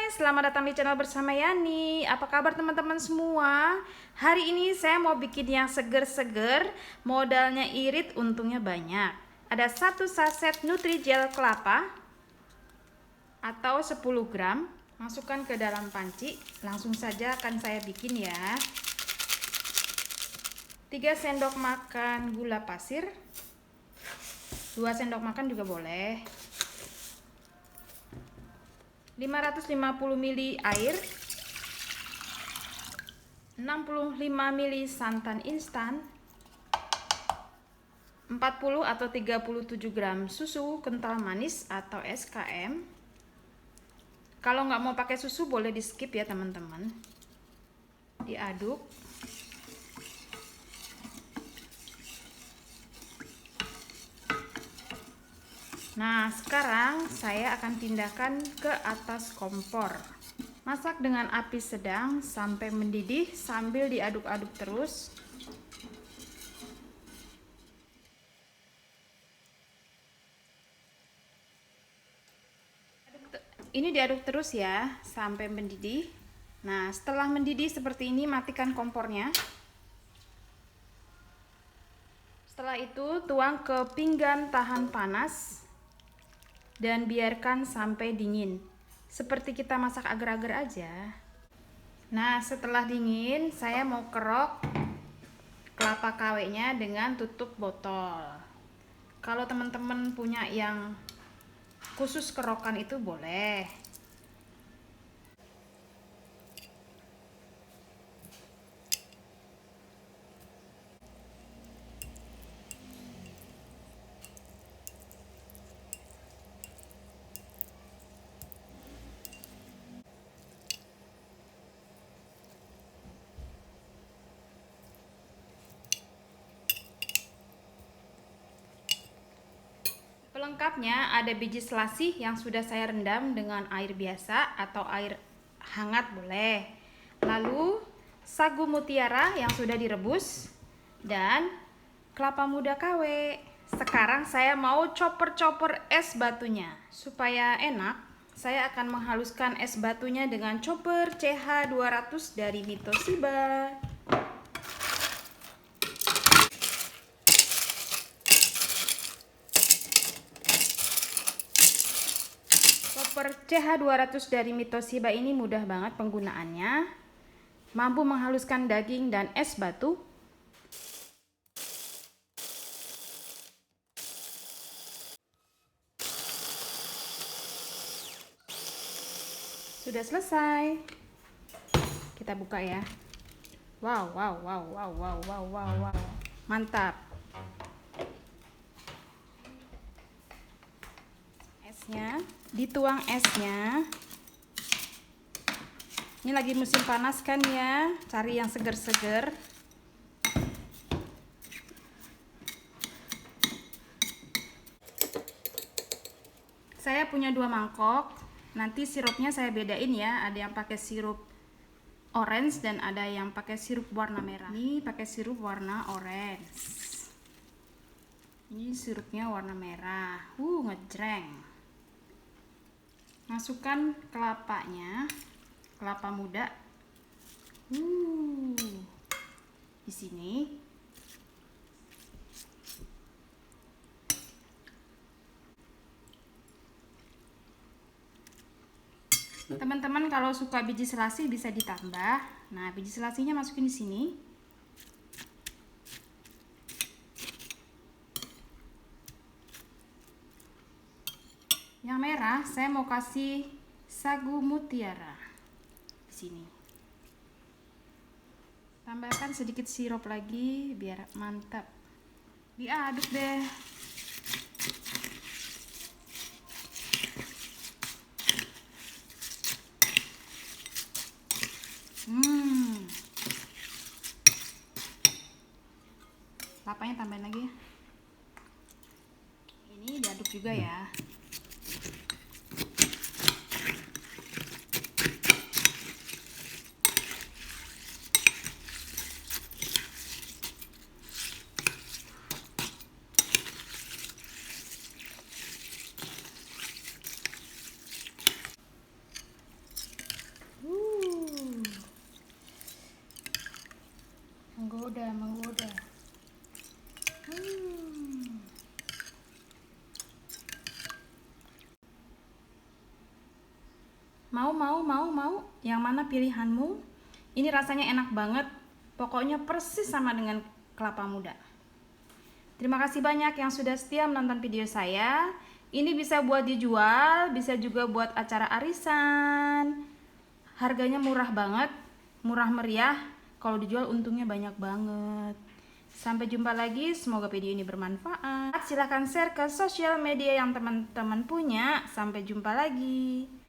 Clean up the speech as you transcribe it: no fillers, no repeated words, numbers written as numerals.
Hai, selamat datang di channel bersama Yani. Apa kabar teman-teman semua? Hari ini saya mau bikin yang seger-seger, modalnya irit, untungnya banyak. Ada satu saset Nutrijel kelapa atau 10 gram. Masukkan ke dalam panci. Langsung saja akan saya bikin ya. 3 sendok makan gula pasir. 2 sendok makan juga boleh. 550 ml air, 65 ml santan instan, 40 atau 37 gram susu kental manis atau SKM. Kalau nggak mau pakai susu boleh di skip ya teman-teman. Diaduk. Nah, sekarang saya akan pindahkan ke atas kompor. Masak dengan api sedang sampai mendidih sambil diaduk-aduk terus. Ini diaduk terus ya sampai mendidih. Nah, setelah mendidih seperti ini, matikan kompornya. Setelah itu, tuang ke pinggan tahan panas dan biarkan sampai dingin, seperti kita masak agar-agar aja. Nah, setelah dingin saya mau kerok kelapa KW-nya dengan tutup botol. Kalau teman-teman punya yang khusus kerokan itu boleh. Pelengkapnya ada biji selasih yang sudah saya rendam dengan air biasa atau air hangat boleh. Lalu sagu mutiara yang sudah direbus dan kelapa muda KW. Sekarang saya mau chopper es batunya. Supaya enak, saya akan menghaluskan es batunya dengan chopper CH200 dari Mitoshiba. Chopper CH200 dari Mitoshiba ini mudah banget penggunaannya. Mampu menghaluskan daging dan es batu. Sudah selesai. Kita buka ya. Wow. Mantap. Esnya, dituang esnya. Ini lagi musim panas kan ya, cari yang seger-seger. Saya punya 2 mangkok. Nanti sirupnya saya bedain ya, ada yang pakai sirup orange dan ada yang pakai sirup warna merah. Ini pakai sirup warna orange. Ini sirupnya warna merah. Ngejreng. Masukkan kelapanya, kelapa muda. Di sini. Teman-teman kalau suka biji selasih bisa ditambah. Nah, biji selasihnya masukin di sini. Yang merah saya mau kasih sagu mutiara di sini. Tambahkan sedikit sirup lagi biar mantap. Diaduk deh. Kelapanya tambahin lagi ya. Ini diaduk juga ya. Mau? Yang mana pilihanmu? Ini rasanya enak banget. Pokoknya persis sama dengan kelapa muda. Terima kasih banyak yang sudah setia menonton video saya. Ini bisa buat dijual, bisa juga buat acara arisan. Harganya murah banget, murah meriah. Kalau dijual untungnya banyak banget. Sampai jumpa lagi, semoga video ini bermanfaat. Silahkan share ke sosial media yang teman-teman punya. Sampai jumpa lagi.